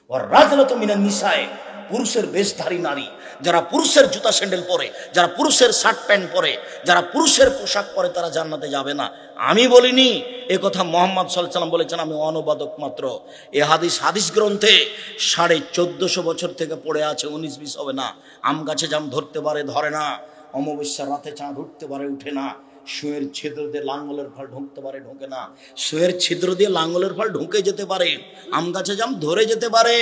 ওর রাজলাতু মিনান নিসায়ে, পুরুষের বেশধারী নারী, যারা পুরুষের জুতা স্যান্ডেল পরে, যারা পুরুষের শার্ট প্যান্ট পরে, যারা পুরুষের পোশাক পরে, তারা জান্নাতে যাবে না। আমি বলিনি, এ কথা মুহাম্মদ সাল্লাল্লাহু আলাইহি ওয়াসাল্লাম বলেছেন, আমি অনুবাদক মাত্র। এ হাদিস গ্রন্থে 1450 বছর থেকে পড়ে আছে, 19-20 হবে না। আম গাছে জাম ধরতে পারে, ধরে না। অমাবস্যার রাতে চাঁদ উঠতে পারে, উঠে না। সুয়ের ছিদ্র দিয়ে লাঙ্গলের ফল ঢুকতে পারে, ঢোকে না। সুয়ের ছিদ্র দিয়ে লাঙ্গলের ফল ঢুকে যেতে পারে, আম গাছে জাম ধরে যেতে পারে,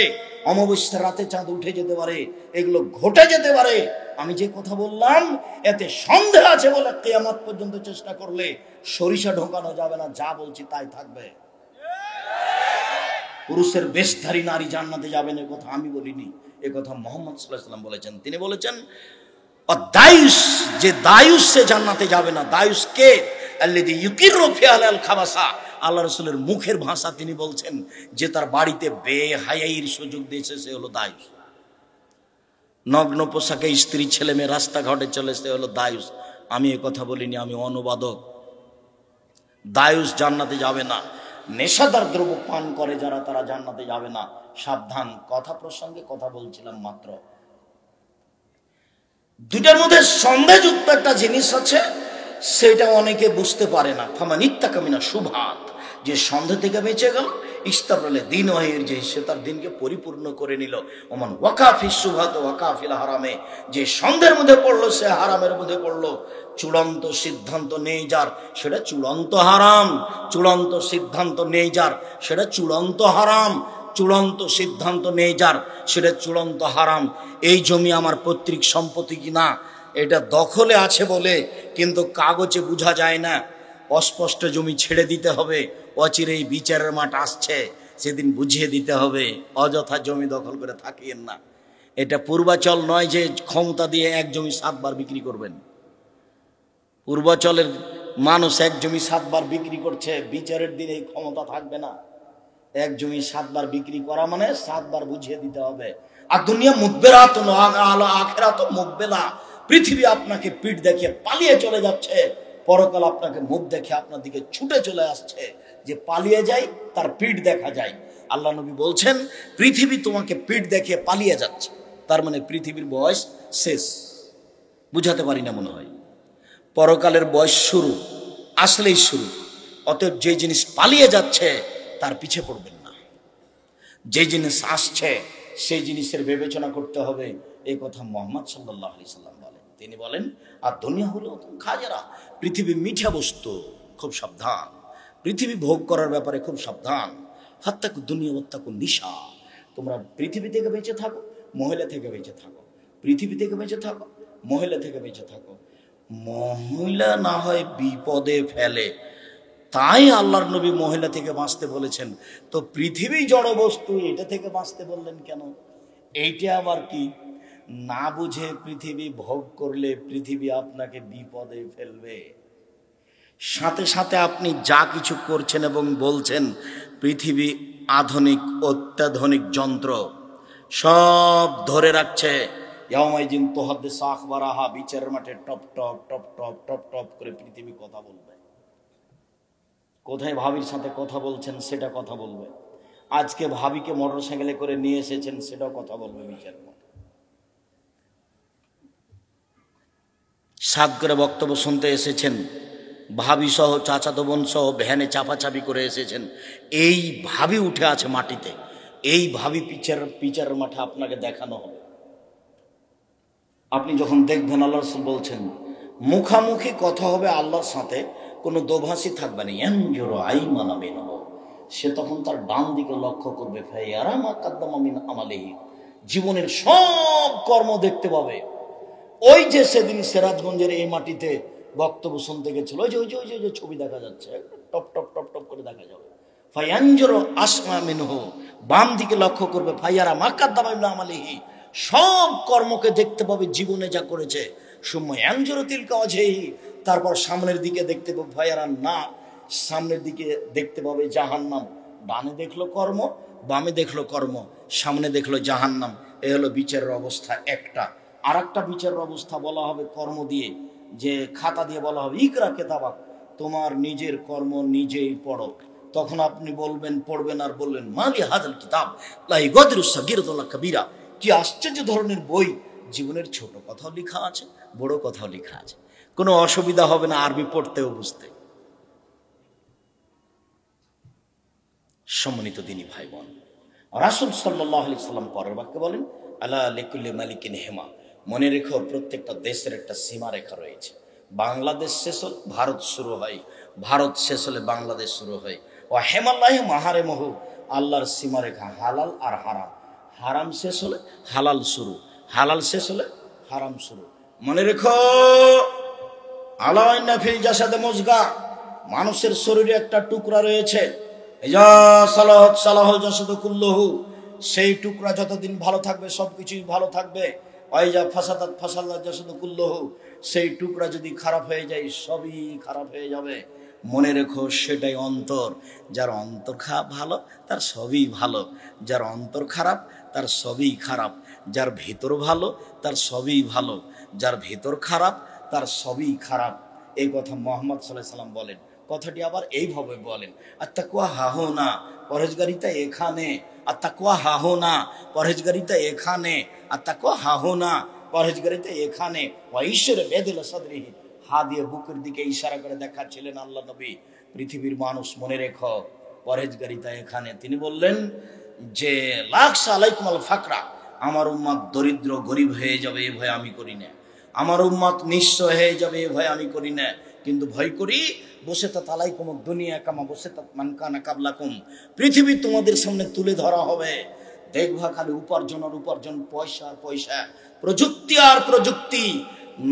অমাবস্যার রাতে চাঁদ উঠে যেতে পারে, এগুলো ঘটে যেতে পারে। আমি যে কথা বললাম এতে সন্দেহ আছে বলে কিয়ামত পর্যন্ত চেষ্টা করলে সরিষা ঢোকানো যাবে না। যা বলছি তাই থাকবে। পুরুষের বেশধারী নারী জান্নাতে যাবেন, এ কথা আমি বলিনি, এ কথা মুহাম্মদ সাল্লাল্লাহু আলাইহি ওয়াসাল্লাম বলেছেন। তিনি বলেছেন দায়ুস, যে দায়ুস সে জান্নাতে যাবে না। দায়ুস কে? আল্লাযী ইউকিরু ফিআলাল খাবাসা, আল্লাহ রাসূলের মুখের ভাষা তিনি বলছেন, যে তার বাড়িতে বেহায়াইর সুযোগ দিয়েছে সে হলো দায়ুস। নগ্ন পোশাকে স্ত্রী ছেলে মেয়ে রাস্তাঘাটে চলে, সে হলো দায়ুস। আমি এ কথা বলিনি, আমি অনুবাদক। দায়ুস জান্নাতে যাবে না। নেশাদার দ্রব্য পান করে যারা, তারা জান্নাতে যাবে না। সাবধান। কথা প্রসঙ্গে কথা বলছিলাম মাত্র। দুটার মধ্যে সন্দেহযুক্ত একটা জিনিস আছে, সেটা অনেকে বুঝতে পারে না। ফামান ইত্তাকা মিনা শুবহাত, যে সন্দেহ থেকে বেঁচে গেল, ইস্তাবরালে দিন ওয়াহির, যে সে তার দিনকে পরিপূর্ণ করে নিল। ওমান ওয়াকাফিস শুবহাত ওয়াকাফিল হারামে, যে সন্দেহের মধ্যে পড়লো সে হারামের মধ্যে পড়লো। চূড়ান্ত সিদ্ধান্ত নেই যার, সেটা চূড়ান্ত হারাম। চূড়ান্ত সিদ্ধান্ত নেই যার, সেটা চূড়ান্ত হারাম। চূড়ান্ত সিদ্ধান্ত নেই যার, সেটা চূড়ান্ত হারাম। এই জমি আমার পৈতৃক সম্পত্তি কিনা, এটা দখলে আছে বলে কিন্তু কাগজে বোঝা যায় না। অস্পষ্ট জমি ছেড়ে দিতে হবে, অচিরেই বিচারের মাঠ আসছে, সেদিন বুঝিয়ে দিতে হবে। অযথা জমি দখল করে থাকিয়েন না। এটা পূর্বাচল নয় যে ক্ষমতা দিয়ে এক জমি 7 বার বিক্রি করবেন। পূর্বাচলের মানুষ এক জমি 7 বার বিক্রি করছে, বিচারের দিনে এই ক্ষমতা থাকবে না। এক জমি 7 বার বিক্রি করা মানে 7 বার বুঝিয়ে দিতে হবে। আর দুনিয়া মুদবেরাত আখিরাত মুকবেলা, পৃথিবী আপনাকে পিঠ দেখিয়ে পালিয়ে চলে যাচ্ছে, পরকাল আপনাকে মুখ দেখে আপনার দিকে ছুটে চলে আসছে। যে পালিয়ে যায় তার পিঠ দেখা যায়। আল্লাহ নবী বলছেন, পৃথিবী তোমাকে পিঠ দেখিয়ে পালিয়ে যাচ্ছে, তার মানে পৃথিবীর বয়স শেষ। বুঝাতে পারি না মনে হয়। পরকালের বয়স শুরু, আসলেই শুরু। অতএব যে জিনিস পালিয়ে যাচ্ছে তার পিছে পড়বেন না। যে জিনিস আসছে সেই জিনিসের বিবেচনা করতে হবে। এই কথা মুহাম্মদ সাল্লাল্লাহু আলাইহি সাল্লাম বলেন। তিনি বলেন, আর দুনিয়া হলো খাজারা, পৃথিবী মিঠা বস্তু, খুব সাবধান। পৃথিবী ভোগ করার ব্যাপারে খুব সাবধান। ফাত্তাকু দুনিয়া ওয়াত্তাকু নিশা, তোমরা পৃথিবী থেকে বেঁচে থাকো, মহিলা থেকে বেঁচে থাকো। পৃথিবী থেকে বেঁচে থাকো, মহিলা থেকে বেঁচে থাকো। মহিলা না হয় বিপদে ফেলে, তাই আল্লাহর নবী মহিলা থেকে বাঁচতে বলেছেন। তো পৃথিবী জড় বস্তু, এটা থেকে বাঁচতে বললেন কেন? এইটা আবার কি? না বুঝে পৃথিবী ভোগ করলে পৃথিবী আপনাকে বিপদে ফেলবে। সাথে সাথে আপনি যা কিছু করছেন এবং বলছেন, পৃথিবী আধুনিক অত্যাধুনিক যন্ত্র সব ধরে রাখছে। ইয়াউমাইদিন তুহাদ্দিসু আখবারাহা, বিচারের মাঠে top top top top top top করে পৃথিবী কথা বলবে। কোথায় ভাবির সাথে কথা বলছেন সেটা কথা বলবে। আজকে ভাবিকে মোটরসাইকেলে করে নিয়ে এসেছেন সেটাও কথা বলবে বিচারের মাঠে। সাত করে বক্তব্য শুনতে এসেছেন, ভাবি সহ চাচাতো বোন সহ ভ্যানে চাপাচাপি করে এসেছেন, এই ভাবি উঠে আছে মাটিতে। এই ভাবি বিচারের মাঠে আপনাকে দেখানো হবে। আপনি যখন দেখবেন, আল্লাহ রাসূল বলছেন, মুখামুখি কথা হবে আল্লাহর সাথে, কোনো দোভাষী থাকবে না। ইয়ানজুরু আইমানা মিনহু, সে তখন তার ডান দিকে লক্ষ্য করবে। ফায়ারা মা কাদ্দামা মিন আমালিহি, জীবনের সব কর্ম দেখতে পাবে। ওই যে সেদিন সিরাজগঞ্জের এই মাটিতে বক্তব্য শুনতে গেছিল, ওই যে ছবি দেখা যাচ্ছে, টপ টপ টপ টপ করে দেখা যাবে। ফায়ানজুরু আসমা মিনহু, বাম দিকে লক্ষ্য করবে। ফায়ারা মা কাদ্দামা মিন আমালিহি, সব কর্মকে দেখতে পাবে, জীবনে যা করেছে। সুম্মা ইয়ানজুরু তিলকা ওয়াজহিহি, তারপর সামনের দিকে দেখতে পাবে ফায়ারা না, সামনের দিকে দেখতে পাবে জাহান্নাম। ডানে দেখলো কর্ম, বামে দেখলো কর্ম, সামনে দেখলো জাহান্নাম। এই হলো বিচারের অবস্থা একটা। আর একটা বিচারের অবস্থা বলা হবে কর্ম দিয়ে, যে খাতা দিয়ে বলা হবে, ইকরা কিতাবাক, তোমার নিজের কর্ম নিজেই পড়ো। তখন আপনি বলবেন, পড়বেন আর বলবেন মালি হাদাল কিতাব লা ইগাদিরু সাগীরাতান ওয়ালা কাবীরা, কি আশ্চর্য ধরনের বই, জীবনের ছোট কথাও লেখা আছে, বড় কথাও লেখা আছে, কোনো অসুবিধা হবে না আরবি পড়তেও বুঝতে। সম্মানিত দিনী ভাই বোন, রাসূল সাল্লাল্লাহু আলাইহি সাল্লাম পরের বাক্যে বলেন আলা লিকুল্লি মালিকিন হিমা, মনে রেখো প্রত্যেকটা দেশের একটা সীমারেখা রয়েছে। বাংলাদেশ শেষ হলে ভারত শুরু হয়, ভারত শেষ হলে বাংলাদেশ শুরু হয়। ও হেমাল্লাহ মাহারে মহু, আল্লাহর সীমারেখা হালাল আর হারাম, হারাম শেষ হলে হালাল শুরু, হালাল শেষ হলে হারাম শুরু। মনে রেখো আলাইনা ফিল জাসাদে মুজগা, মানুষের শরীরে একটা টুকরা রয়েছে, ইজা সালাহাত সালাহাল জাসাদু কুল্লুহু, সেই টুকরা যতদিন ভালো থাকবে সবকিছুই ভালো থাকবে। ওয়াইজা ফাসাদাত ফাসাদাত জাসাদু কুল্লুহু, সেই টুকরা যদি খারাপ হয়ে যায় সবই খারাপ হয়ে যাবে। মনে রেখো সেটাই অন্তর, যার অন্তর ভালো তার সবই ভালো, যার অন্তর খারাপ তার সবই খারাপ, যার ভেতর ভালো তার সবই ভালো, যার ভেতর খারাপ তার সবই খারাপ। এই কথা মুহাম্মদ সাল্লাল্লাহু আলাইহি ওয়াসাল্লাম বলেন। কথাটি আবার এইভাবে বলেন, আত্তাকওয়া হাহুনা, পরহেজগারিতা এখানে, আত্তাকওয়া হাহুনা, পরহেজগারিতা এখানে, আত্তাকওয়া হাহুনা, পরহেজগারিতা এখানে। ওয়াইশরে বেদিল সাদরিহি, হা দিয়ে বুকের দিকে ইশারা করে দেখাচ্ছিলেন আল্লাহ নবী, পৃথিবীর মানুষ মনে রেখো পরহেজগারিতা এখানে। তিনি বললেন যে লাকসা আলাইকুম আল ফাকরা, আমার উম্মত দরিদ্র গরিব হয়ে যাবে এ ভয় আমি করি না, আমার উম্মত নিঃস্ব হয়ে যাবে এ ভয় আমি করি না, কিন্তু ভয় করি বসে তা তালাইকুম দুনিয়া কামা বসে তা মানকানা কাবলাকুম, পৃথিবী তোমাদের সামনে তুলে ধরা হবে, দেখবা খালি উপার্জন আর উপার্জন, পয়সা আর পয়সা, প্রযুক্তি আর প্রযুক্তি,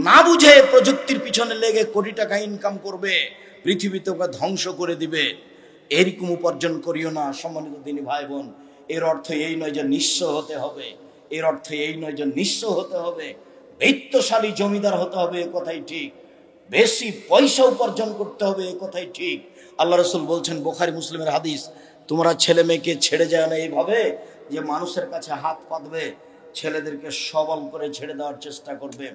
না বুঝে প্রযুক্তির পিছনে লেগে কোটি টাকা ইনকাম করবে, পৃথিবী তোকে ধ্বংস করে দিবে। এরকম উপার্জন করিও না। সম্মানিত দিনী ভাই বোন, এর অর্থ এই নয় যে নিঃস্ব হতে হবে, এর অর্থ এই নয় যে নিঃস্ব হতে হবে, বৈত্যশালী জমিদার হতে হবে এ কথাই ঠিক, বেশি পয়সা উপার্জন করতে হবে এ কথাই ঠিক। আল্লাহ রাসূল বলছেন, বুখারী মুসলিমের হাদিস, তোমরা ছেলে মেয়েকে ছেড়ে যায় না এইভাবে যে মানুষের কাছে হাত পাতবে, ছেলেদেরকে সবল করে ছেড়ে দেওয়ার চেষ্টা করবে।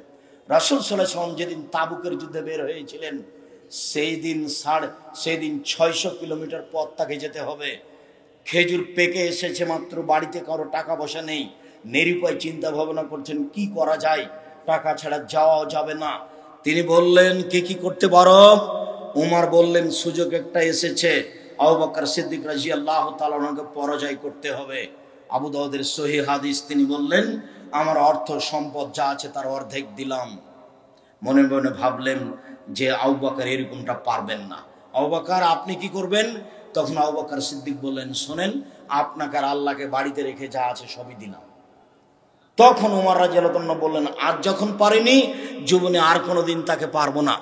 রাসূল সাল্লাল্লাহু আলাইহি ওয়াসাল্লাম যেদিন তাবুকের যুদ্ধে বের হয়েছিলেন সেই দিন 600 কিলোমিটার পথ তাকে যেতে হবে। খেজুর পেকে এসেছে মাত্র, বাড়িতে কারো টাকা পয়সা নেই, নিরুপায় চিন্তা ভাবনা করছেন কি করা যায়, টাকা ছাড়া যাওয়াও যাবে না। তিনি বললেন কে কি করতে পারো? উমর বললেন সুযোগ একটা এসেছে, আবু বকর সিদ্দিক রাদিয়াল্লাহু তাআলা আনহুকে পরাজয় করতে হবে। আবু দাউদের সহিহ হাদিস, তিনি বললেন আমার অর্থ সম্পদ যা আছে তার অর্ধেক দিলাম। মনে মনে ভাবলেন যে আবু বকর এরকমটা পারবেন না। আবু বকর আপনি কি করবেন? তখন আবু বকর সিদ্দিক বললেন শোনেন, আপনাকে আর আল্লাহকে বাড়িতে রেখে যা আছে সবই দিলাম। তখন ওমর রাদিয়াল্লাহু আনহু বললেন আজ যখন পারিনি জীবনে আর কোনোদিন তাকে পারবো না,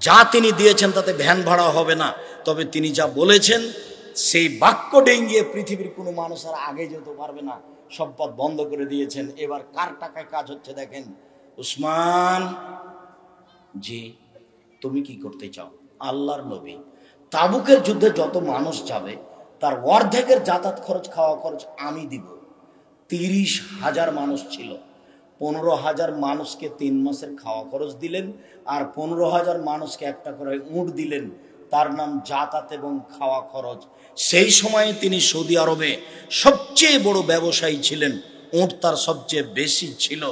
যা তিনি দিয়েছেন তাতে ভ্যান ভাড়া হবে না, তবে তিনি যা বলেছেন সেই বাক্য ডেঙ্গিয়ে পৃথিবীর কোনো মানুষ আর আগে যেতে পারবে না, সব পথ বন্ধ করে দিয়েছেন। এবার কার টাকায় কাজ হচ্ছে দেখেন। উসমান, জি তুমি কি করতে চাও? আল্লাহর নবী, তাবুকের যুদ্ধে যত মানুষ যাবে তার অর্ধেকের যাতায়াত খরচ খাওয়া খরচ আমি দিব। 30,000 মানুষ ছিল, 15,000 মানুষকে 3 মাসের খাওয়া খরচ দিলেন, আর 15,000 মানুষকে একটা করে উট দিলেন, তার নাম যাতায়াত এবং খাওয়া খরচ। সেই সময়ে তিনি সৌদি আরবে সবচেয়ে বড় ব্যবসায়ী ছিলেন, উট তার সবচেয়ে বেশি ছিল,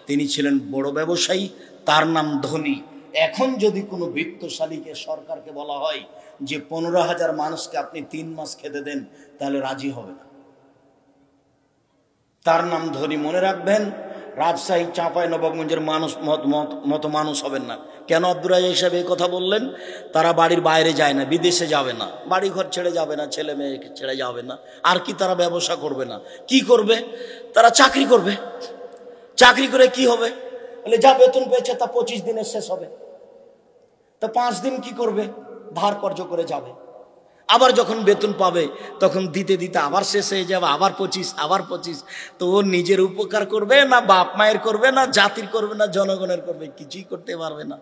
তিনি ছিলেন বড় ব্যবসায়ী, তার নাম ধনী। এখন যদি কোনো বিত্তশালীকে সরকারকে বলা হয় যে 15,000 মানুষকে আপনি 3 মাস খেতে দেন, তাহলে রাজি হবে না, তার নাম ধনী। মনে রাখবেন, রাজশাহী চাঁপাই নবাবগঞ্জের মানুষ মতো মানুষ হবেন না। কেন আব্দুর রাজ্জাক সাহেব এই কথা বললেন? তারা বাড়ির বাইরে যায় না, বিদেশে যাবে না, বাড়ি ঘর ছেড়ে যাবে না, ছেলে মেয়েকে ছেড়ে যাবে না, আর কি তারা ব্যবসা করবে না, কি করবে? তারা চাকরি করবে। চাকরি করে কি হবে? বলে যা বেতন পেয়েছে তা 25 দিনে শেষ হবে, তা 5 দিন কি করবে? ধার কর্জ করে যাবে। আবার যখন বেতন পাবে তখন দিতে দিতে আবার শেষ হয়ে যাবে, আবার 25, আবার 25। তো ও নিজের উপকার করবে না, বাপ মায়ের করবে না, জাতির করবে না, জনগণের করবে? কিছুই করতে পারবে না।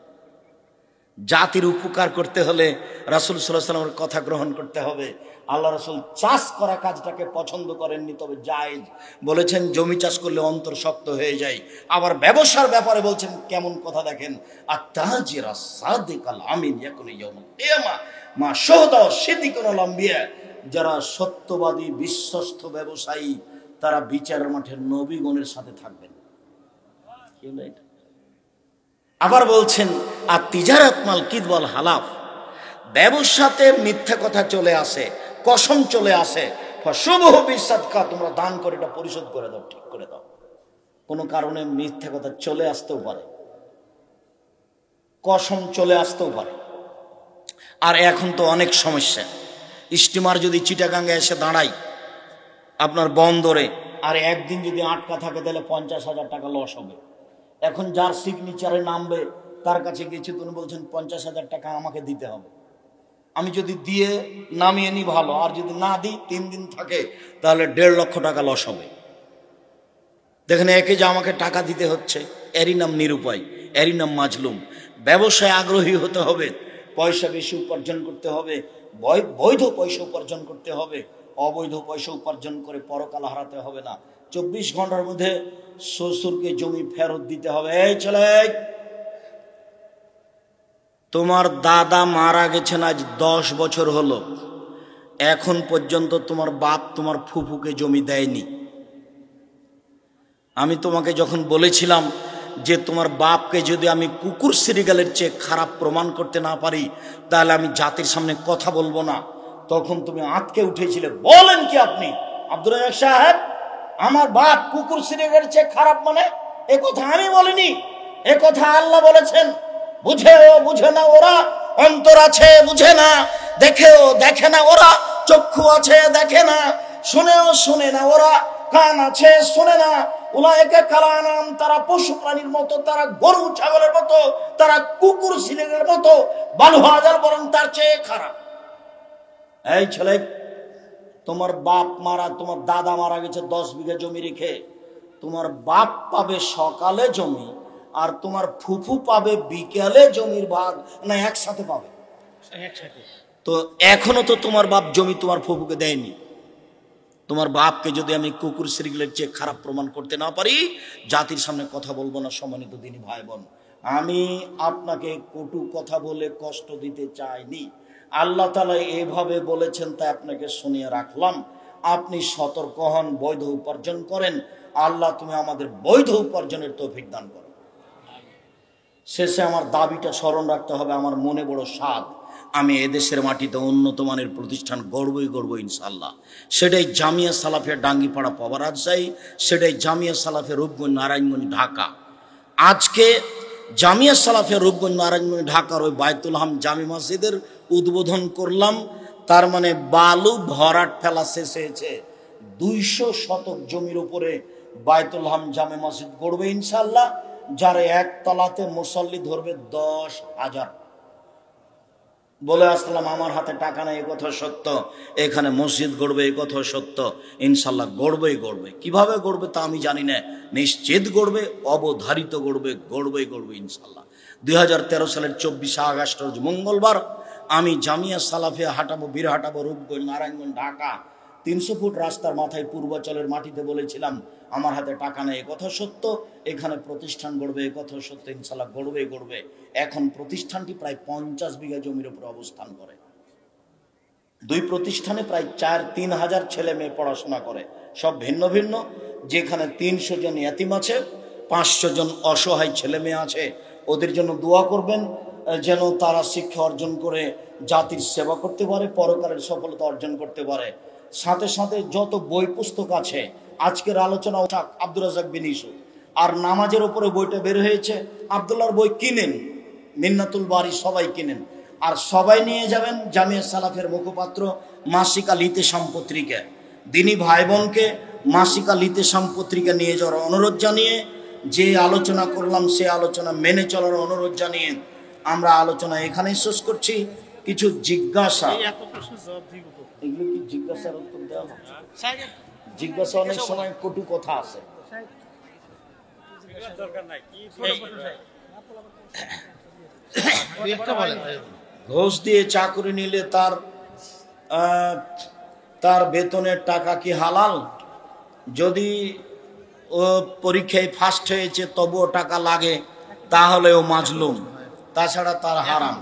জাতির উপকার করতে হলে রাসূল সাল্লাল্লাহু আলাইহি ওয়াসাল্লামের কথা গ্রহণ করতে হবে। আল্লাহ রাসূল চাষ করা কাজটাকে পছন্দ করেননি, তবে জায়েজ বলেছেন। জমি চাষ করলে অন্তর শক্ত হয়ে যায়। আবার ব্যবসার ব্যাপারে বলছেন কেমন কথা দেখেন, আত-তাজিরা সাদিকাল আমিন ইয়াকুনু ইয়াউমাল কিয়ামা মা শুহাদা ওয়া সিদ্দিকুল আম্বিয়া। যারা সত্যবাদী বিশ্বস্ত ব্যবসায়ী তারা বিচারের মাঠে নবীগণের সাথে থাকবেন। কি হলো এটা? আবার বলছেন আর তিজারাত মাল কিদওয়াল হালাফ, ব্যবসাতে মিথ্যা কথা চলে আসে, কসম চলে আসে। ফশুবহু বিসাদকা, তোমরা দান করে এটা পরিশোধ করে দাও, ঠিক করে দাও। কোনো কারণে মিথ্যা কথা চলে আসতেও পারে, কসম চলে আসতেও পারে। আর এখন তো অনেক সমস্যা। স্টিমার যদি চিটাগাঙ্গে এসে দাঁড়ায় আপনার বন্দরে, আর একদিন যদি আটকা থাকে তাহলে 50,000 টাকা লস হবে। এখন যার সিগনেচারে নামবে তার কাছে গেছে, তিনি বলছেন 50,000 টাকা আমাকে দিতে হবে। আমি যদি দিয়ে নামিয়ে নি ভালো, আর যদি না দিই 3 দিন থাকে তাহলে 1.5 লক্ষ টাকা লস হবে। দেখেন, একে যে আমাকে টাকা দিতে হচ্ছে, এরই নাম নিরুপায়, এরই নাম মাজলুম। ব্যবসায় আগ্রহী হতে হবে, পয়সা বেশি উপার্জন করতে হবে, বৈধ পয়সা উপার্জন করতে হবে। অবৈধ পয়সা উপার্জন করে পরকাল হারাতে হবে না। 24 ঘন্টার মধ্যে শ্বশুরকে জমি ফেরত দিতে হবে। এই ছেলে, তোমার দাদা মারা গেছেন আজ 10 বছর হলো, এখন পর্যন্ত তোমার বাপ তোমার ফুফুকে জমি দেয়নি। আমি তোমাকে যখন বলেছিলাম যে তোমার বাপকে যদি আমি কুকুর শ্রীগালের চেয়ে খারাপ প্রমাণ করতে না পারি তাহলে আমি জাতির সামনে কথা বলবো না, তখন তুমি আঁতকে উঠেছিলে। বলেন কি আপনি আব্দুর রাজ্জাক সাহেব, আমার বাপ কুকুর শ্রীগালের চেয়ে খারাপ? মানে এ কথা আমি বলিনি, এ কথা আল্লাহ বলেছেন। বুঝেও বুঝে না ওরা, অন্তর আছে বুঝে না, দেখেও দেখে না ওরা, চক্ষু আছে দেখে না, শুনেও শুনে না ওরা, কান আছে শুনে না। উলায়েকা কালানাম, তারা পশু প্রাণীর মতো, তারা গরু ছাগলের মতো, তারা কুকুর শিলের মতো, বালুহাজার বরং তার চেয়ে খারাপ। এই ছেলে, তোমার বাপ মারা, তোমার দাদা মারা গেছে 10 বিঘা জমি রেখে, তোমার বাপ পাবে সকালে জমি আর তোমার ফুফু পাবে বিকেলে জমির ভাগ, না একসাথে পাবে? একসাথে। তো এখনো তো তোমার বাপ জমি তোমার ফুফুকে দেয়নি। তোমার বাপকে যদি আমি কুকুর শ্রীগুলের চেয়ে খারাপ প্রমাণ করতে না পারি, জাতির সামনে কথা বলবো না। সম্মানিত দিনী ভাই বোন, আমি আপনাকে কটু কথা বলে কষ্ট দিতে চাইনি। আল্লাহ তাআলা এভাবে বলেছেন তাই আপনাকে শুনিয়ে রাখলাম। আপনি সতর্ক হন, বৈধ উপার্জন করেন। আল্লাহ তুমি আমাদের বৈধ উপার্জনের তৌফিক দান করো। শেষে আমার দাবিটা স্মরণ রাখতে হবে, আমার মনে বড় সাধ, আমি এদেশের মাটিতে উন্নত মানের প্রতিষ্ঠান গড়বই গড়ব ইনশাল্লাহ। সেটাই জামিয়া সালাফিয়া ডাঙ্গিপাড়া পাওয়া রাজশাহী, সেটাই জামিয়া সালাফিয়া রূপগঞ্জ নারায়ণগঞ্জ ঢাকা। আজকে জামিয়া সালাফিয়া রূপগঞ্জ নারায়ণগঞ্জ ঢাকার ওই বায়তুল হাম জামি মসজিদের উদ্বোধন করলাম। তার মানে বালু ভরাট ফেলা শেষ হয়েছে। 200 শতক জমির উপরে বায়তুল হাম জামে মসজিদ গড়বে ইনশাল্লাহ। যার একতলাতে মুসল্লি ধরবে 10,000। বলে আসলাম আমার হাতে টাকা নেই, এ কথা সত্য। এখানে মসজিদ গড়বে, এ কথা সত্য। ইনশাল্লাহ গড়বেই গড়বে। কিভাবে গড়বে তা আমি জানি না, নিশ্চিত গড়বে, অবধারিত গড়বে, গড়বেই গড়বে ইনশাল্লাহ। 2013 সালের 24 আগস্ট রোজ মঙ্গলবার আমি জামিয়া সালাফিয়া হাঁটাবো, বীর হাঁটাবো রূপগঞ্জ নারায়ণগঞ্জ ঢাকা। 300 ফুট রাস্তার মাথায় পূর্বাচলের মাটিতে বলেছিলাম আমার হাতে টাকা নেই, এ কথা সত্য। এখানে প্রতিষ্ঠান গড়বে, এ কথা সত্য। ইনশাল্লাহ গড়বেই গড়বে। এখন প্রতিষ্ঠানটি প্রায় 50 বিঘা জমির উপর অবস্থান করে। 2 প্রতিষ্ঠানে প্রায় 3 হাজার ছেলে মেয়ে পড়াশোনা করে, সব ভিন্ন ভিন্ন। যেখানে 300 জন ইয়াতিম আছে, 500 জন অসহায় ছেলে মেয়ে আছে। ওদের জন্য দোয়া করবেন যেন তারা শিক্ষা অর্জন করে জাতির সেবা করতে পারে, পরকালের সফলতা অর্জন করতে পারে। সাথে সাথে যত বই পুস্তক আছে, আজকের আলোচনা আব্দুর রাজ্জাক বিন ইউসুফ, আর নামাজের উপরে বইটা বের হয়েছে, আব্দুল্লাহর বই কিনেন, মিন্নাতুল বারি সবাই কিনেন। আর সবাই নিয়ে যাবেন জামিয়া সালাফের মুখপাত্র মাসিকা লিতেশাম পত্রিকা। দিনী ভাই বোনকে মাসিকা লিতেশাম পত্রিকা নিয়ে যাওয়ার অনুরোধ জানিয়ে, যে আলোচনা করলাম সে আলোচনা মেনে চলার অনুরোধ জানিয়ে আমরা আলোচনা এখানেই শেষ করছি। কিছু জিজ্ঞাসা, এগুলো কি জিজ্ঞাসার উত্তর দেওয়া হচ্ছে? জিজ্ঞাসা অনেক সময় কটু কথা আছে। ঘুষ দিয়ে চাকরি নিলে তার বেতনের টাকা কি হালাল? যদি ও পরীক্ষায় ফার্স্ট হয়েছে তবুও টাকা লাগে তাহলে ও মাজলুম, তাছাড়া তার হারাম।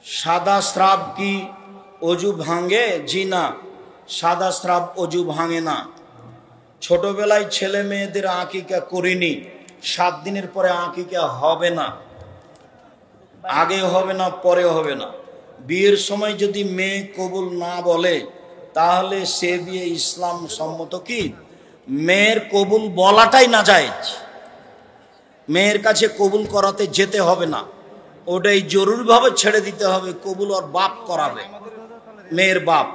সাদা স্রাব কি অজু ভাঙে? জি না, সাদা স্রাব অজু ভাঙে না। ছোটবেলায় ছেলে মেয়েদের আকিকা করিনি, 7 দিনের পরে আকিকা হবে না, আগে হবে না পরে হবে না। বিয়ের সময় যদি মেয়ে কবুল না বলে তাহলে সে বিয়ে ইসলাম সম্মত কি? মেয়ের কবুল বলাটাই নাজায়েজ, মেয়ের কাছে কবুল করাতে যেতে হবে না, ওটাই জরুরিভাবে ছেড়ে দিতে হবে। কবুল ওর বাপ করাবে, মেয়ের বাপ।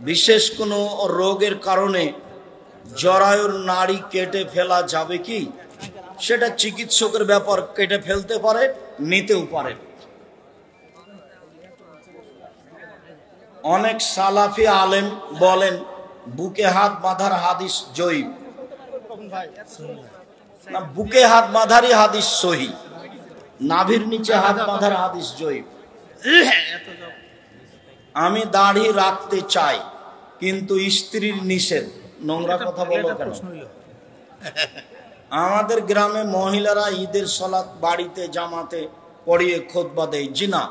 বিশেষ কোনো রোগের কারণে জরায়ুর নাড়ি কেটে ফেলা যাবে কি? সেটা চিকিৎসকের ব্যাপার, কেটে ফেলতে পারে, নিতেও পারে। অনেক সালাফি আলেম বলেন বুকে হাত বাঁধার হাদিস জয়ীফ না, বুকে হাত বাঁধারই হাদিস সহি, নাভির নিচে হাত বাঁধার হাদিস জয়ীফ। আমি দাড়ি রাখতে চাই কিন্তু স্ত্রীর নিষেধ। নোংরা কথা বলো কেন? আমাদের গ্রামে মহিলারা ঈদের সালাত বাড়িতে জামাতে পড়িয়ে খুতবা দেয়। জি না,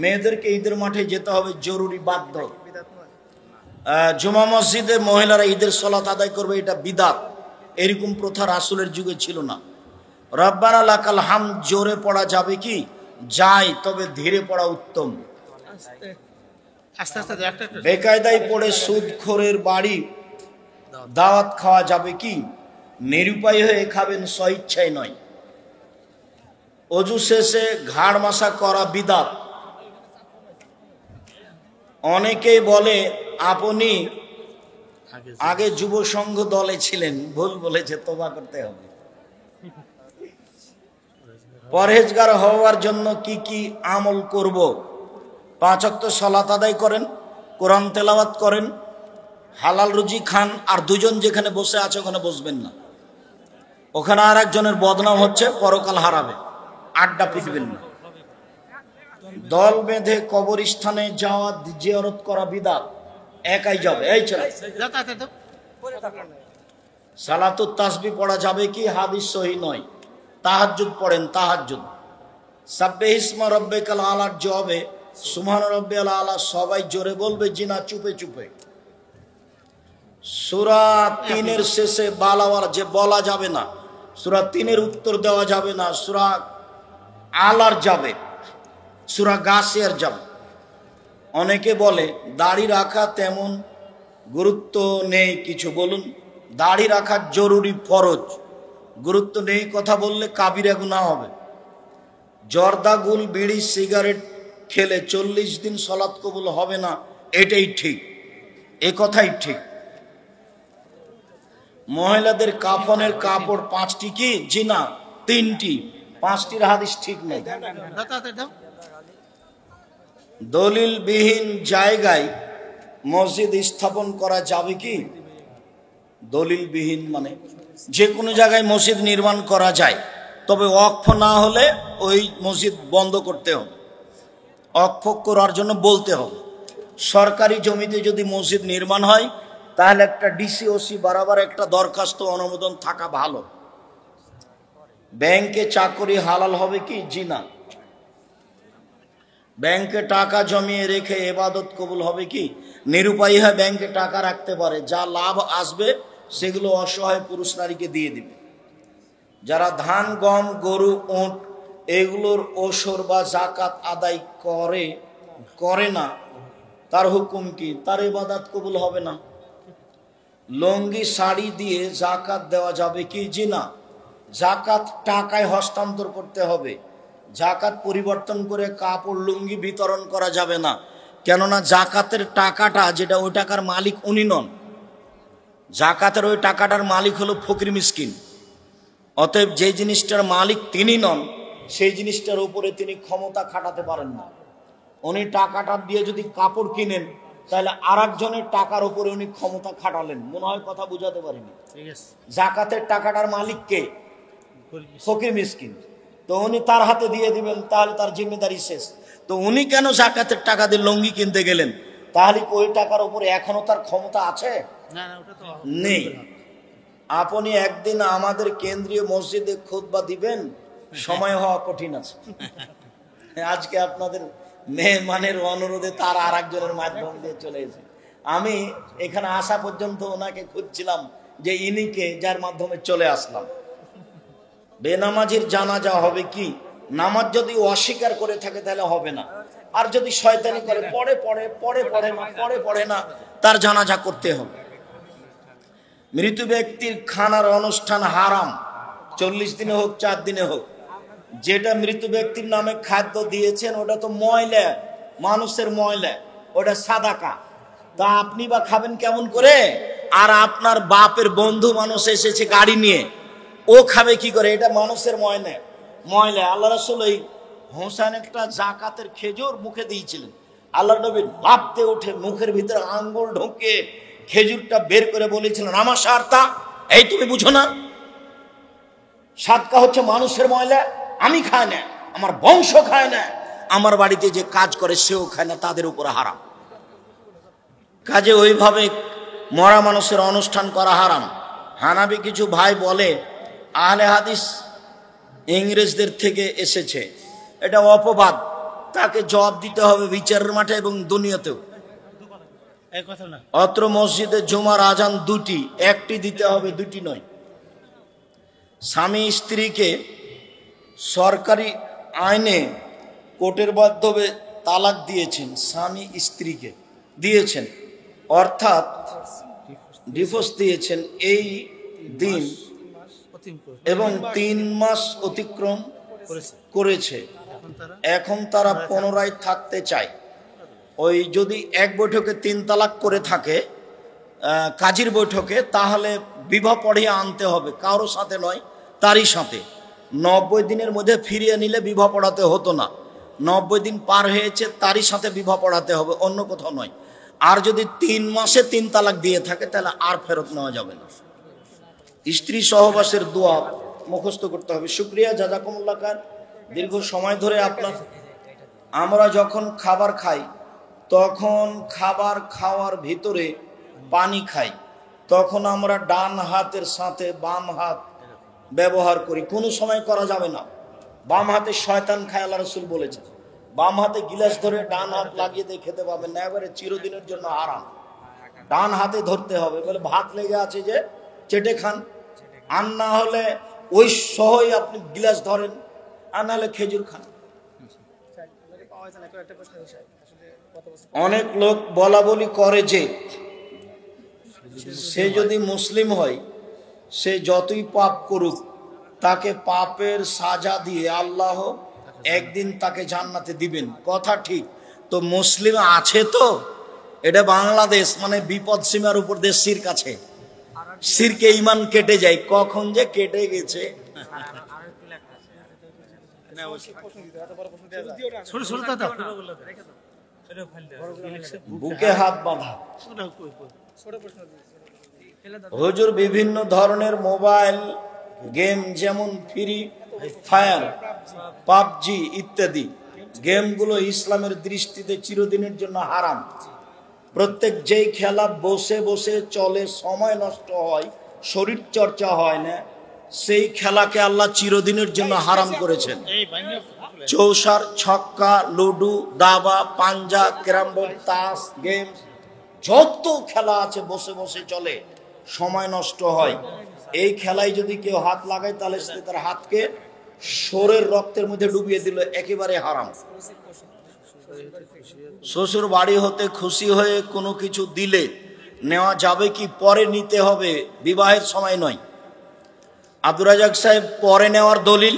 মেয়েদেরকে ঈদের মাঠে যেতে হবে, জরুরি বাধ্য। জুমা মসজিদে মহিলারা ঈদের সালাত আদায় করবে, এটা বিদাত। এরকম প্রথা রাসূলের যুগে ছিল না। রব্বানা লাকাল হামদ জোরে পড়া যাবে কি? যায়, তবে ধীরে পড়া উত্তম। বেকায়দায় পড়ে সুদখোরের বাড়ি দাওয়াত খাওয়া যাবে কি? নিরুপায় হয়ে খাবেন, স্বইচ্ছায় নয়। অজু শেষে ঘাড় মাসা করা বিদাত। অনেকেই বলে আপনি আগে যুব সংঘ দলে ছিলেন, ভুল বলেছে, তওবা করতে হবে। পরহেজগার হওয়ার জন্য কি কি আমল করব? 5 ওয়াক্ত সালাত আদায় করেন, কোরআন তেলাওয়াত করেন, হালাল রুজি খান, আর দুজন যেখানে বসে আছে ওখানে বসবেন না। ওখানে আর একজনের বদনাম হচ্ছে, পরকাল হারাবে। আড্ডা পিটবেন না। দল বেঁধে কবরস্থানে যাওয়া, জিয়ারত করা বিদাত। একাই যাবে, এই ছেলে। সালাতুত তাসবিহ পড়া যাবে কি? হাদিস সহিহ নয়। তাহাজ্জুদ পড়েন, তাহাজ্জুদ। সাব্বিহিসমা রাব্বিকাল আলার জবাবে সুবহান রাব্বিয়াল আলা সবাই জোরে বলবে, জিনা চুপে চুপে। সূরা 3-এর শেষে বালাওয়ার যে বলা যাবে না, সূরা 3-এর উত্তর দেওয়া যাবে না। সূরা আলার যাবে, সূরা গাসিয়ার যাবে। অনেকে বলে দাড়ি রাখা তেমন গুরুত্ব নেই, কিছু বলুন। দাড়ি রাখা জরুরি, ফরজ। গুরুত্ব নেই কথা বললে কাবিরা গুনাহ হবে। জর্দা, গুল, বিড়ি, সিগারেট খেলে 40 দিন সালাত কবুল হবে না, এটাই ঠিক, এ কথাই ঠিক। মহিলাদের কাফনের কাপড় 5টি কি? জি না, 3টি। 5টির হাদিস ঠিক নেই। দলিলবিহীন জায়গায় মসজিদ স্থাপন করা যাবে কি? দলিলবিহীন মানে যে কোনো জায়গায় মসজিদ নির্মাণ করা যায়, তবে ওয়াকফ না হলে ওই মসজিদ বন্ধ করতে হবে, ওয়াকফ করার জন্য বলতে হবে। সরকারি জমিতে যদি মসজিদ নির্মাণ হয় তাহলে একটা ডিসিওসি বরাবর একটা দরখাস্ত, অনুমোদন থাকা ভালো। ব্যাংকে চাকরি হালাল হবে কি? জি না। ব্যাংকে টাকা জমিয়ে রেখে ইবাদত কবুল হবে কি? নিরুপায়ী হয় ব্যাংকে টাকা রাখতে পারে, যা লাভ আসবে সেগুলো অসহায় পুরুষ নারীকে দিয়ে দিবে। যারা ধান, গম, গরু, উট এগুলোর ওসর বা জাকাত আদায় করে না, তার হুকুম কি? তার ইবাদত কবুল হবে না। লুঙ্গি, শাড়ি দিয়ে জাকাত দেওয়া যাবে কি? জি না। জাকাত টাকায় হস্তান্তর করতে হবে, জাকাত পরিবর্তন করে কাপড়, লুঙ্গি বিতরণ করা যাবে না। কেননা জাকাতের টাকাটা যেটা, ওই টাকার মালিক উনি নন। জাকাতের ওই টাকাটার মালিক হলো ফকির মিসকিন। অতএব যে জিনিসটার মালিক তিনি নন, সেই জিনিসটার উপরে তিনি ক্ষমতা খাটাতে পারেন না। উনি টাকাটা দিয়ে যদি কাপড় কিনেন তাহলে আর একজনের টাকার উপরে উনি ক্ষমতা খাটালেন। মনে হয় কথা বুঝাতে পারিনি। জাকাতের টাকাটার মালিক কে? ফকির মিসকিন। তো উনি তার হাতে দিয়ে দিবেন, তাহলে তার জিম্মেদারি শেষ। তো উনি কেন জাকাতের টাকা দিয়ে লুঙ্গি কিনতে গেলেন? তাহলে ওই টাকার উপরে এখনো তার ক্ষমতা আছে? নেই। আপনি একদিন আমাদের কেন্দ্রীয় মসজিদে খুতবা দিবেন, সময় হওয়া কঠিন আছে। আজকে আপনাদের মেহমানের অনুরোধে তার আর একজনের মাধ্যম দিয়ে চলে এসে আমি এখানে আসা পর্যন্ত ওনাকে খুঁজছিলাম যে ইনিকে, যার মাধ্যমে চলে আসলাম। বেনামাজির জানাজা হবে কি? নামাজ যদি অস্বীকার করে থাকে তাহলে হবে না, আর যদি শয়তানি করে পড়ে না, তার জানাজা করতে হবে। মৃত ব্যক্তির খানার অনুষ্ঠান হারাম, 40 দিনে হোক 4 দিনে হোক। যেটা মৃত ব্যক্তির নামে খাদ্য দিয়েছেন ওটা তো ময়লা, মানুষের ময়লা, ওটা সাদাকা। তা আপনি বা খাবেন কেমন করে? আর আপনার বাপের বন্ধু মানুষ এসেছে গাড়ি নিয়ে, ও খাবে কি করে? এটা মানুষের ময়লা। আল্লাহ রাসূল এই হোসেন একটা জাকাতের খেজুর মুখে দিয়েছিলেন। আল্লাহ নবী লাফতে উঠে মুখের ভিতরে আঙ্গুল ঢোকে খেজুরটা বের করে বলেছিলেন, আমার সারতা, এই তুমি বুঝো না সাদকা হচ্ছে মানুষের ময়লা? আমি খাই না, আমার বংশ খায় না, আমার বাড়িতে যে কাজ করে সেও খায় না, তাদের উপর হারাম। কাজে ওইভাবে মরা মানুষের অনুষ্ঠান করা হারাম। হানাবি কিছু ভাই বলে আহলে হাদিস ইংরেজদের থেকে এসেছে, এটা অপবাদ। তাকে জবাব দিতে হবে বিচারের মাঠে এবং দুনিয়াতেও। অত্র মসজিদে জুমার আজান দুটি, একটি দিতে হবে, দুটি নয়। স্বামী স্ত্রীকে সরকারি আইনে কোর্টের মাধ্যমে তালাক দিয়েছেন, স্বামী স্ত্রীকে দিয়েছেন, অর্থাৎ ডিভোর্স দিয়েছেন এই দিন এবং 3 মাস অতিক্রম করেছে। এখন তারা পুনরায় থাকতে চায়। ওই যদি এক বৈঠকে 3 তালাক করে থাকে কাজীর বৈঠকে, তাহলে বিবাহ পড়িয়ে আনতে হবে, কারোর সাথে নয়, তারই সাথে। 90 দিনের মধ্যে ফিরিয়ে নিলে বিবাহ পড়াতে হতো না। 90 দিন পার হয়েছে, তারই সাথে বিবাহ পড়াতে হবে, অন্য কোথাও নয়। আর যদি 3 মাসে 3 তালাক দিয়ে থাকে তাহলে আর ফেরত নেওয়া যাবে না। স্ত্রী সহবাসের দোয়া মুখস্থ করতে হবে। শুকরিয়া, জাযাকুমুল্লাহ খান। দীর্ঘ সময় ধরে আমরা যখন খাবার খাই তখন খাবার খাওয়ার ভিতরে পানি খাই, তখন আমরা ডান হাতের সাথে বাম হাত ব্যবহার করি। কোনো সময় করা যাবে না। বাম হাতে শয়তান খায়, আল্লাহ রাসূল বলেছেন। বাম হাতে গিলাস ধরে ডান হাত লাগিয়ে দিয়ে খেতে পাবেন না, এবারে চিরদিনের জন্য হারাম। ডান হাতে ধরতে হবে, বলে ভাত লেগে আছে যে চেটে খান, আর না হলে ওই সহই আপনি গিলাস ধরেন, আর না হলে খেজুর খান। অনেক লোক বলা বলি করে যে সে যদি মুসলিম হয়, সে যতই পাপ করুক তাকে পাপের সাজা দিয়ে আল্লাহ একদিন তাকে জান্নাতে দিবেন। কথা ঠিক, তো মুসলিম আছে তো? এটা বাংলাদেশ মানে বিপদ সীমার উপর দেশ, শির কাছে শিরকে ইমান কেটে যায়, কখন যে কেটে গেছে। বুকে হাত বাঁধা। হুজুর, বিভিন্ন ধরনের মোবাইল গেম যেমন ফ্রি ফায়ার, পাবজি ইত্যাদি গেমগুলো ইসলামের দৃষ্টিতে চিরদিনের জন্য হারাম। প্রত্যেক যেই খেলা বসে বসে চলে, সময় নষ্ট হয়, শরীর চর্চা হয় না, সেই খেলাকে আল্লাহ চিরদিনের জন্য হারাম করেছেন। চৌসার, ছক্কা, লুডু, দাবা, পাঞ্জা, ক্যারাম বোর্ড, তাস, গেমস, যত খেলা আছে বসে বসে চলে, সময় নষ্ট হয়। এই খেলায় যদি কেউ হাত লাগায় তাহলে সে তার হাতকে শরীর রক্তের মধ্যে ডুবিয়ে দিল, একেবারে হারাম। শ্বশুর বাড়ি হতে খুশি হয়ে কোনো কিছু দিলে নেওয়া যাবে কি পরে নিতে হবে? বিবাহের সময় নয়। আব্দুর রাজ্জাক সাহেব, পরে নেওয়ার দলিল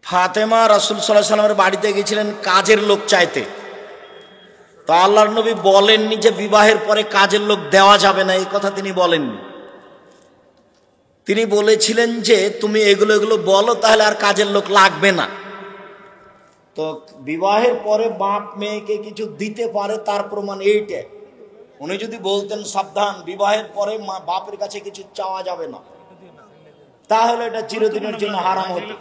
ফাতেমা রাসূল সাল্লাল্লাহু আলাইহি ওয়াসাল্লামের বাড়িতে গেছিলেন কাজের লোক চাইতে, তো আল্লাহর নবী বলেননি যে বিবাহের পরে কাজের লোক দেওয়া যাবে না, এই কথা তিনি বলেননি। তিনি বলেছিলেন যে তুমি এগুলো বলো, তাহলে আর কাজের লোক লাগবে না। তো বিবাহের পরে বাপ মেয়েকে কিছু দিতে পারে, তার প্রমাণ এইটা। উনি যদি বলতেন সাবধান, বিবাহের পরে বাপের কাছে কিছু চাওয়া যাবে না, তাহলে এটা চিরদিনের জন্য হারাম হতো।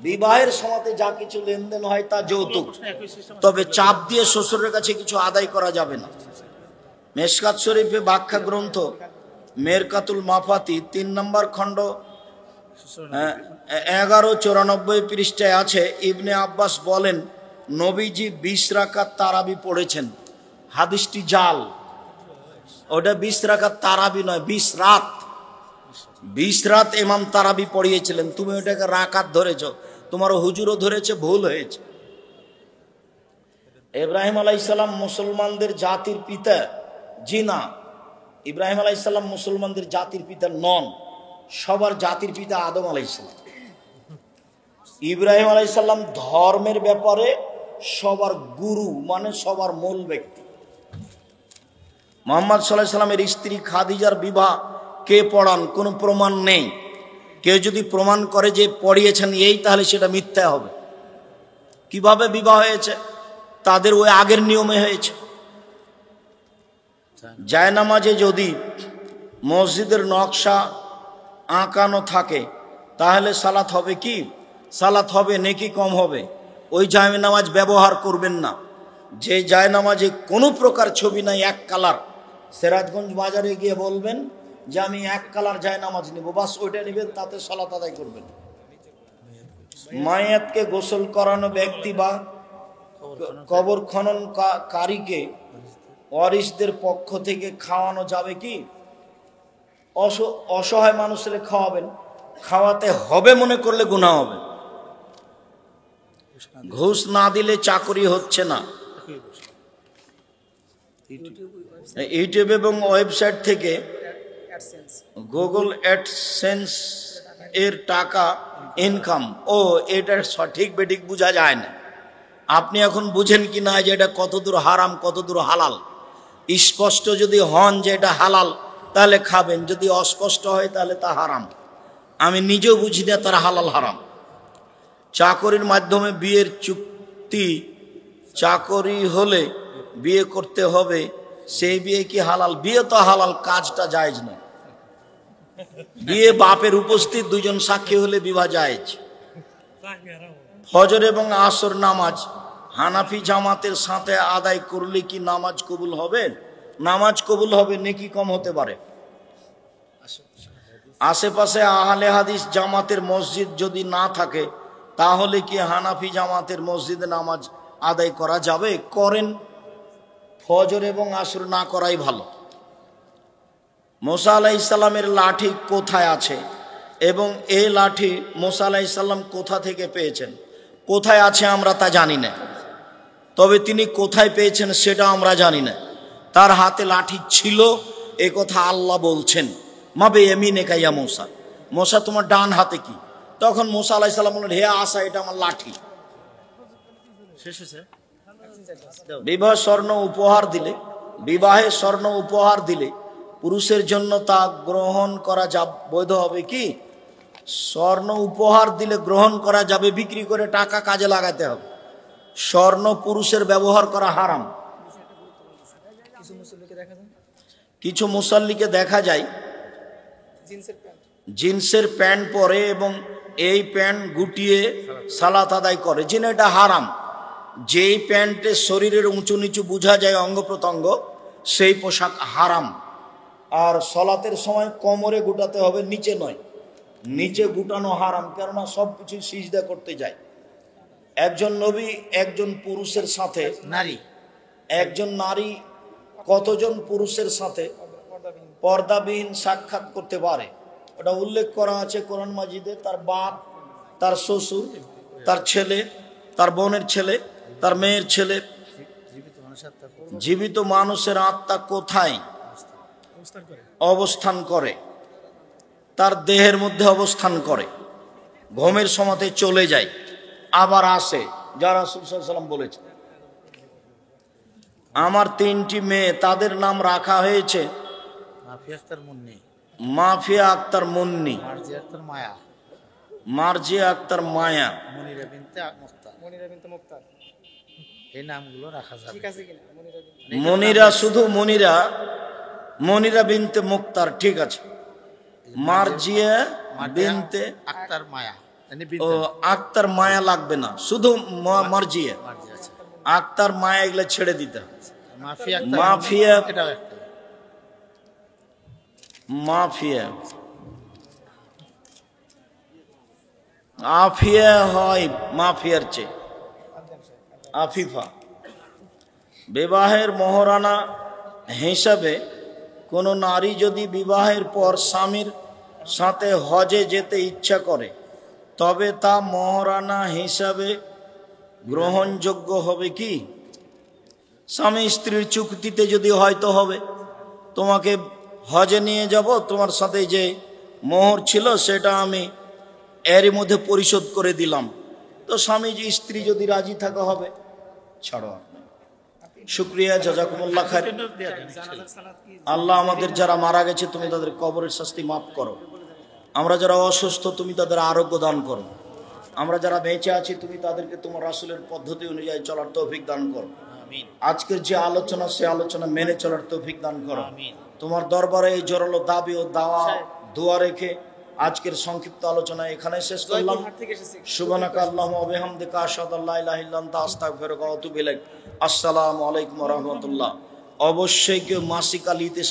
বিবাহের সময়তে যা কিছু লেনদেন হয় তা যৌতুক, তবে চাপ দিয়ে শ্বশুরের কাছে কিছু আদায় করা যাবে না। মেশকাত শরীফে ব্যাখ্যা গ্রন্থ মেরকাতুল মাফাতি 3 নম্বর খণ্ড 1194 পৃষ্ঠায় আছে, ইবনে আব্বাস বলেন নবীজি 20 রাকাত তারাবি পড়েছেন। হাদিসটি জাল, ওটা 20 রাকাত তারাবি নয়, 20 রাত। 20 রাত ইমাম তারাবি পড়িয়েছিলেন। তুমি ওটাকে রাকাত ধরেছ, তোমার হুজুরও ধরেছে, ভুল হয়েছে। ইব্রাহিম আলাইহিস সালাম মুসলমানদের জাতির পিতা, জি না, ইব্রাহিম আলাইহিস সালাম মুসলমানদের জাতির পিতা নন, সবার জাতির পিতা আদম আলাইহিস সালাম। ইব্রাহিম আলাইহিস সালাম ধর্মের ব্যাপারে সবার গুরু, মানে সবার মূল ব্যক্তি। মুহাম্মদ সাল্লাল্লাহু আলাইহি সাল্লামের স্ত্রী খাদিজার বিবাহ কে পড়ান, কোনো প্রমাণ নেই। কেউ যদি প্রমাণ করে যে পড়িয়েছেন এই, তাহলে সেটা মিথ্যা হবে। কিভাবে বিবাহ হয়েছে? তাদের ওই আগের নিয়মে হয়েছে। জায়নামাজে যদি মসজিদের নকশা আঁকানো থাকে, তাহলে সালাত হবে কি? সালাত হবে, নেকি কম হবে। ওই জায়নামাজ ব্যবহার করবেন না। যে জায়নামাজে কোনো প্রকার ছবি নাই, এক কালার, সিরাজগঞ্জ বাজারে গিয়ে বলবেন যে আমি এক কালার জায়নামাজ নিব, বাস ওইটা নেবেন, তাতে সালাত আদায় করবেন। মায়াতকে গোসল করানো ব্যক্তি বা কবর খননকারীকে ওয়ারিসদের পক্ষ থেকে খাওয়ানো যাবে কি? অসহায় মানুষের খাওয়াবেন, খাওয়াতে হবে মনে করলে গুনাহ হবে। ঘুষ না দিলে চাকরি হচ্ছে না। ইউটিউব এবং ওয়েবসাইট থেকে গুগল অ্যাডসেন্স এর টাকা ইনকাম, ও এটা সঠিক বেঠিক বোঝা যায় না। আপনি এখন বুঝেন কি না যে এটা কতদূর হারাম কতদূর হালাল? স্পষ্ট যদি হন যে এটা হালাল, তাহলে খাবেন, যদি অস্পষ্ট হয় তাহলে তা হারাম। আমি নিজেও বুঝি না তার হালাল হারাম। চাকরির মাধ্যমে বিয়ের চুক্তি, চাকরি হলে বিয়ে করতে হবে, সেই বিয়ে কি হালাল? বিয়ে তো হালাল, কাজটা জায়েজ নয়। বিয়ে বাপের উপস্থিত দুজন সাক্ষী হলে বিবাহ জায়েজ। ফজর এবং আসর নামাজ হানাফি জামাতের সাথে আদায় করলে কি নামাজ কবুল হবে? নামাজ কবুল হবে, নেকি কম হতে পারে। আশেপাশে আহলে হাদিস জামাতের মসজিদ যদি না থাকে, তাহলে কি হানাফি জামাতের মসজিদে নামাজ আদায় করা যাবে? করেন, ফজর এবং আসর না করাই ভালো। মুসা আলাইহিস সালামের লাঠি কোথায় আছে এবং এই লাঠি মুসা আলাইহিস সালাম কোথা থেকে পেয়েছেন? কোথায় আছে আমরা তা জানি না, তবে তিনি কোথায় পেয়েছেন সেটা আমরা জানি না। তার হাতে লাঠি ছিল এ কথা আল্লাহ বলছেন, মাবে ইয়ামিনেকা ইয়া মুসা, মুসা তোমার ডান হাতে কি? তখন মুসা আলাইহিস সালাম বললেন, হে আসা, এটা আমার লাঠি। বিবাহে স্বর্ণ উপহার দিলে পুরুষের জন্য তা গ্রহণ করা বৈধ হবে কি? স্বর্ণ উপহার দিলে গ্রহণ করা যাবে, বিক্রি করে টাকা কাজে লাগাতে হবে। স্বর্ণ পুরুষের ব্যবহার করা হারাম। কিছু মুসল্লিকে দেখা যায় জিন্সের প্যান্ট পরে এবং এই প্যান্ট গুটিয়ে সালাত আদায় করে, যেন এটা হারাম। যেই প্যান্টে শরীরের উঁচু নিচু বোঝা যায় অঙ্গ প্রত্যঙ্গ, সেই পোশাক হারাম। আর সলাতের সময় কোমরে গুটাতে হবে, নিচে নয়। নিচে গুটানো হারাম, কেননা সব কিছু সিজদা করতে যায়। একজন নবী একজন পুরুষের সাথে একজন নারী কতজন পুরুষের সাথে পর্দাবিহীন সাক্ষাৎ করতে পারে, ওটা উল্লেখ করা আছে কোরআন মাজিদে। তার বাপ, তার শ্বশুর, তার ছেলে, তার বোনের ছেলে, তার মেয়ের ছেলে। জীবিত মানুষের আত্মা কোথায় অবস্থান করে? তার দেহের মধ্যে অবস্থান করে, ঘুমের সময়তে চলে যায়, আবার আসে, যা রাসূল সাল্লাল্লাহু আলাইহি ওয়াসাল্লাম বলেছেন। আমার 3টি মেয়ে, তাদের নাম রাখা হয়েছে মাফিয়া আক্তার মুন্নি, মার্জিয়া আক্তার মায়া, মনিরা বিনতে মুক্তার, এই নামগুলো রাখা যাবে। ঠিক আছে কিনা? মনিরা, শুধু মনিরা, মনিরা বিনতে মুক্তার, ঠিক আছে। মার্জিয়া বিনতে আক্তার মায়া, ও আক্তার মায়া লাগবে না, শুধু মার্জিয়া। আছে। আক্তার মায়া এগুলো ছেড়ে দিতে হবে। মাফিয়া, মাফিয়া, এটাও একটা। মাফিয়া, আফিয়া হয় মাফিয়ার চেয়ে, আফিফা। বিবাহের মহারানা হিসাবে কোনো নারী যদি বিবাহের পর স্বামীর সাথে হজে যেতে ইচ্ছা করে তবে তা মহারানা হিসাবে গ্রহণযোগ্য হবে কি? স্বামী স্ত্রীর চুক্তিতে যদি হয়তো হবে, তোমাকে হজে নিয়ে যাব, তোমার সাথে যে মোহর ছিল সেটা আমি এরই মধ্যে পরিশোধ করে দিলাম, তো স্বামী যে স্ত্রী যদি রাজি থাকা হবে, ছাড়ো। শুক্রিয়া, জাযাকুমুল্লাহ খাইর। আল্লাহ আমাদের যারা মারা গেছে তুমি তাদের কবরের শাস্তি মাফ করো, আমরা যারা অসুস্থ তুমি তাদের আরোগ্য দান করো, আমরা যারা বেঁচে আছি তুমি তাদেরকে তোমার রাসূলের পদ্ধতি অনুযায়ী চলার তৌফিক দান করো। আজকের যে আলোচনা সে আলোচনা মেনে চলার তৌফিক দান করো। তোমার দরবারে এই জোরালো দাবি ও দাওয়া দোয়া রেখে আজকের সংক্ষিপ্ত আলোচনা এখানে শেষ করলাম। সুবহানাকা আল্লাহুম্মা ওয়া বিহামদিকা আশহাদু আল্লা ইলাহা ইল্লা আনতা আস্তাগফিরুকা ওয়া আতুবু ইলাইক। আসসালামু আলাইকুম ওয়া রাহমাতুল্লাহ। অবশ্যই কেউ মাসিক আলিতে